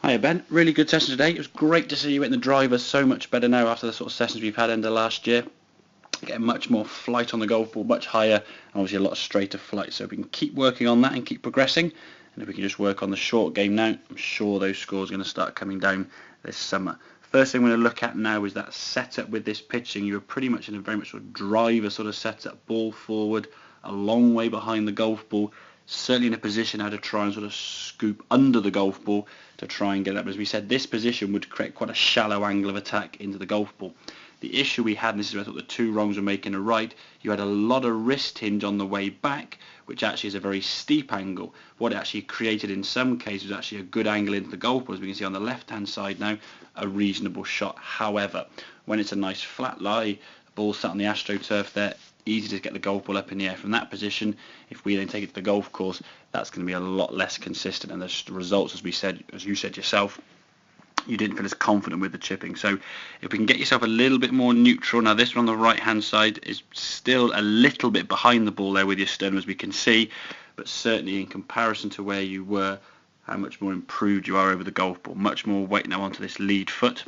Hiya Ben, really good session today. It was great to see you hitting the driver so much better now after the sort of sessions we've had end of last year. Getting much more flight on the golf ball, much higher, and obviously a lot straighter flight. So if we can keep working on that and keep progressing, and if we can just work on the short game now, I'm sure those scores are going to start coming down this summer. First thing we're going to look at now is that setup with this pitching. You were pretty much in a very much sort of driver sort of setup, ball forward, a long way behind the golf ball, certainly in a position how to try and sort of scoop under the golf ball to try and get it up. As we said, this position would create quite a shallow angle of attack into the golf ball. The issue we had, and this is where I thought the two wrongs were making a right, you had a lot of wrist hinge on the way back, which actually is a very steep angle. What it actually created in some cases was actually a good angle into the golf ball, as we can see on the left-hand side now, a reasonable shot. However, when it's a nice flat lie, the ball sat on the AstroTurf there, easy to get the golf ball up in the air from that position. If we then take it to the golf course, that's going to be a lot less consistent, and the results, as we said, as you said yourself, you didn't feel as confident with the chipping. So if we can get yourself a little bit more neutral. Now this one on the right hand side is still a little bit behind the ball there with your sternum, as we can see, but certainly in comparison to where you were, how much more improved you are over the golf ball. Much more weight now onto this lead foot.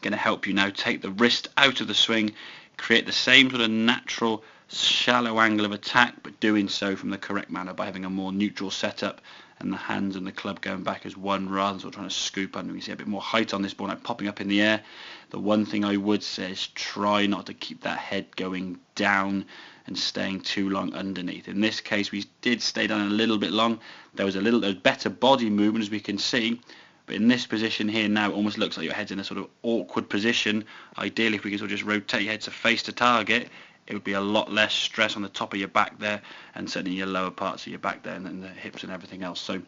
Going to help you now take the wrist out of the swing, create the same sort of natural shallow angle of attack, but doing so from the correct manner by having a more neutral setup and the hands and the club going back as one rather than sort of trying to scoop under. You see a bit more height on this ball, like popping up in the air. The one thing I would say is try not to keep that head going down and staying too long underneath. In this case, we did stay down a little bit long. There was better body movement, as we can see. But in this position here now, it almost looks like your head's in a sort of awkward position. Ideally, if we can sort of just rotate your head to face the target, it would be a lot less stress on the top of your back there, and certainly your lower parts of your back there, and then the hips and everything else. So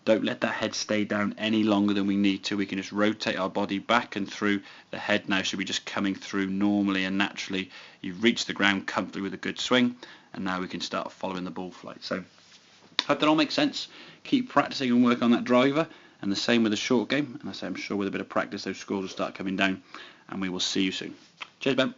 don't let that head stay down any longer than we need to. We can just rotate our body back and through. The head now should be just coming through normally and naturally. You've reached the ground comfortably with a good swing, and now we can start following the ball flight. So hope that all makes sense. Keep practicing and work on that driver, and the same with the short game. And I say I'm sure with a bit of practice those scores will start coming down, and we will see you soon. Cheers, Ben.